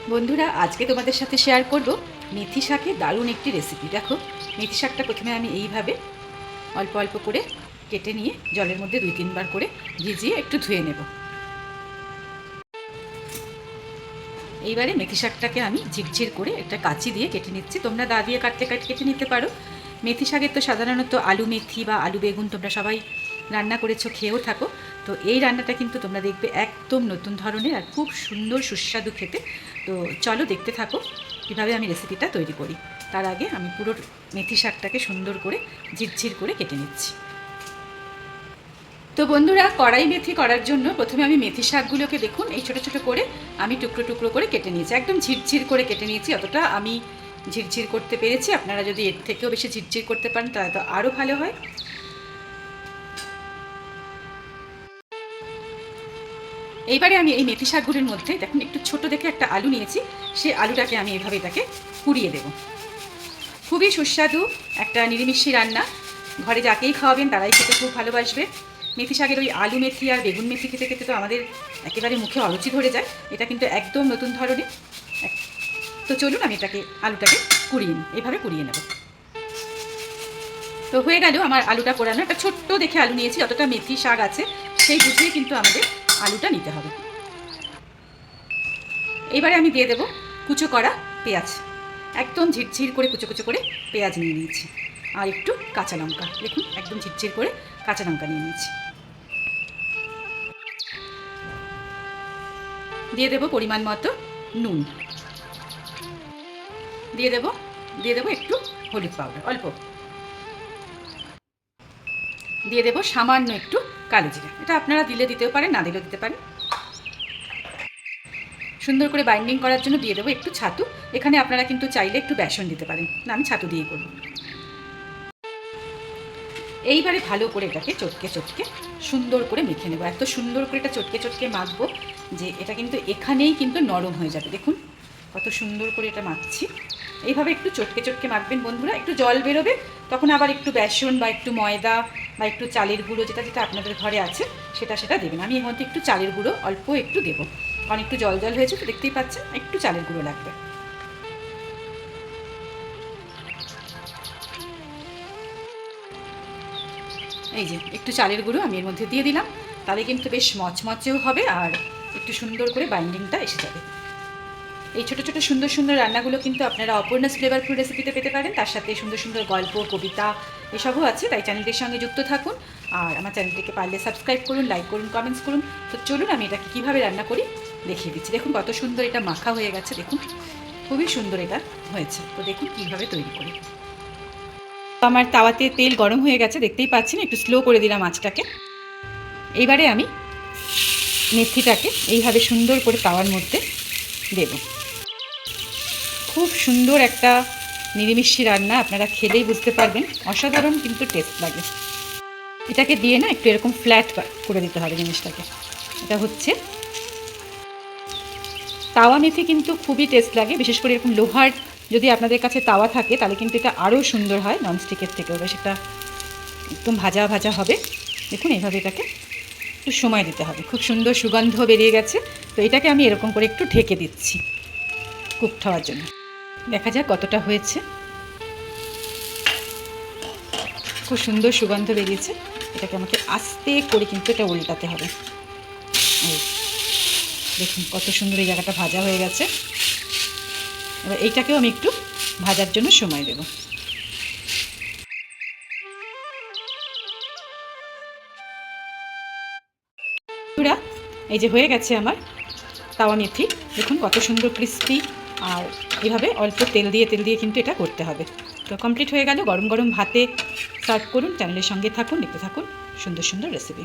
বন্ধুরা, আজকে তোমাদের সাথে শেয়ার করব মেথি শাকের দারুণ একটি রেসিপি। দেখো, মেথি শাকটা প্রথমে আমি এইভাবে অল্প অল্প করে কেটে নিয়ে জলের মধ্যে 2-3 বার করে ভিজিয়ে একটু ধুয়ে নেব। এইবারে মেথি শাকটাকে আমি ঝিরঝির করে একটা কাঁচি দিয়ে কেটে নিচ্ছি। তোমরা দা দিয়ে কেটে নিতে পারো। মেথি শাকের তো সাধারণত আলু মেথি বা আলু বেগুন তোমরা সবাই রান্না করেছো, খেয়েও থাকো। তো এই রান্নাটা কিন্তু তোমরা দেখবে একদম নতুন ধরনের আর খুব সুন্দর সুস্বাদু খেতে। তো চলো দেখতে থাকো কীভাবে আমি রেসিপিটা তৈরি করি। তার আগে আমি পুরো মেথি শাকটাকে সুন্দর করে ঝিরঝির করে কেটে নিচ্ছি। তো বন্ধুরা, কড়াই মেথি করার জন্য প্রথমে আমি মেথি শাকগুলোকে দেখুন এই ছোটো ছোটো করে আমি টুকরো টুকরো করে কেটে নিয়েছি। একদম ঝিরঝির করে কেটে নিয়েছি। অতটা আমি ঝিরঝির করতে পেরেছি। আপনারা যদি এর থেকেও বেশি ঝিরঝির করতে পারেন তাহলে তো আরও ভালো হয়। এইবারে আমি এই মেথি শাকগুলির মধ্যে দেখুন একটু ছোট দেখে একটা আলু নিয়েছি। সেই আলুটাকে আমি এভাবে এটাকে পুড়িয়ে দেব। খুবই সুস্বাদু একটা নিরামিষি রান্না। ঘরে যাকেই খাওয়াবেন তারাই খেতে খুব ভালোবাসবে। মেথি শাকের ওই আলু মেথি আর বেগুন মেথি খেতে খেতে তো আমাদের একেবারে মুখে অরুচি ধরে যায়। এটা কিন্তু একদম নতুন ধরনের। তো চলুন আমি আলুটাকে কুড়িয়ে নিই। এভাবে কুড়িয়ে নেব। তো হয়ে গেল আমার আলুটা পোড়ানো। একটা ছোট্ট দেখে আলু নিয়েছি। যতটা মেথি শাক আছে সেই বুঝিয়ে কিন্তু আমাদের আলুটা নিতে হবে। এইবারে আমি দিয়ে দেবো কুচো করা পেঁয়াজ। একদম ঝিরঝির করে কুচো কুচো করে পেঁয়াজ নিয়ে নিয়েছি। আর একটু কাঁচা লঙ্কা, দেখুন একদম ঝিরঝির করে কাঁচা লঙ্কা নিয়ে নিয়েছি। দিয়ে দেবো পরিমাণ মতো নুন। দিয়ে দেবো একটু হলুদ পাউডার অল্প। দিয়ে দেবো সামান্য একটু কালো জিরা। এটা আপনারা দিতেও পারেন, না দিলেও দিতে পারেন। সুন্দর করে বাইন্ডিং করার জন্য দিয়ে দেবো একটু ছাতু। এখানে আপনারা কিন্তু চাইলে একটু বেসন দিতে পারেন, না আমি ছাতু দিয়ে করব। এইবারে ভালো করে এটাকে চটকে চটকে সুন্দর করে মেখে নেবো। এত সুন্দর করে এটা চটকে চটকে মাখবো যে এটা কিন্তু এখানেই কিন্তু নরম হয়ে যাবে। দেখুন কত সুন্দর করে এটা মাখছি। এইভাবে একটু চটকে চটকে মাখবেন বন্ধুরা। একটু জল বেরোবে, তখন আবার একটু বেসন বা একটু ময়দা বা একটু চালের গুঁড়ো যেটা যেটা আপনাদের ঘরে আছে সেটা দেবেন। আমি এর মধ্যে একটু চালের গুঁড়ো অল্প একটু দেবো, কারণ একটু জল জল হয়েছে তো দেখতেই পাচ্ছেন, একটু চালের গুঁড়ো লাগবে। এই যে একটু চালের গুঁড়ো আমি এর মধ্যে দিয়ে দিলাম। তাহলে কিন্তু বেশ মচমচেও হবে আর একটু সুন্দর করে বাইন্ডিংটা এসে যাবে। এই ছোটো ছোটো সুন্দর সুন্দর রান্নাগুলো কিন্তু আপনারা অপর্ণাস ফ্লেভারফুল রেসিপিতে পেতে পারেন। তার সাথে সুন্দর সুন্দর গল্প, কবিতা এসবও আছে। তাই চ্যানেলটির সঙ্গে যুক্ত থাকুন আর আমার চ্যানেলটিকে পারলে সাবস্ক্রাইব করুন, লাইক করুন, কমেন্টস করুন। তো চলুন আমি এটাকে কীভাবে রান্না করি দেখিয়ে দিচ্ছি। দেখুন কত সুন্দর এটা মাখা হয়ে গেছে। দেখুন খুবই সুন্দর এটা হয়েছে। তো দেখুন কীভাবে তৈরি করি। আমার তাওয়াতে তেল গরম হয়ে গেছে, দেখতেই পাচ্ছেন। একটু স্লো করে দিলাম আঁচটাকে। এইবারে আমি মেথিটাকে এইভাবে সুন্দর করে তাওয়ার মধ্যে দেব। খুব সুন্দর একটা নিরামিষি রান্না, আপনারা খেলেই বুঝতে পারবেন অসাধারণ কিন্তু টেস্ট লাগে। এটাকে দিয়ে না একটু এরকম ফ্ল্যাট করে দিতে হবে জিনিসটাকে। এটা হচ্ছে তাওয়া মেথি, কিন্তু খুবই টেস্ট লাগে। বিশেষ করে এরকম লোহার যদি আপনাদের কাছে তাওয়া থাকে তাহলে কিন্তু এটা আরও সুন্দর হয় ননস্টিকের থেকেও। বেশ এটা একদম ভাজা ভাজা হবে। দেখুন এইভাবে এটাকে একটু সময় দিতে হবে। খুব সুন্দর সুগন্ধ বেরিয়ে গেছে। তো এটাকে আমি এরকম করে একটু ঢেকে দিচ্ছি কুকড হওয়ার জন্য। দেখা যাক কতটা হয়েছে। খুব সুন্দর সুগন্ধ বেরিয়েছে। এটাকে আমাকে আস্তে করে কিন্তু এটা উল্টাতে হবে। দেখুন কত সুন্দর এই জায়গাটা ভাজা হয়ে গেছে। এবার এইটাকেও আমি একটু ভাজার জন্য সময় দেব। পুরা এই যে হয়ে গেছে আমার তাওয়া মেথি। দেখুন কত সুন্দর ক্রিস্পি। আর এভাবে অল্প তেল দিয়ে কিন্তু এটা করতে হবে। তো কমপ্লিট হয়ে গেল। গরম গরম ভাতে সার্ভ করুন। চ্যানেলের সঙ্গে থাকুন, দেখতে থাকুন সুন্দর সুন্দর রেসিপি।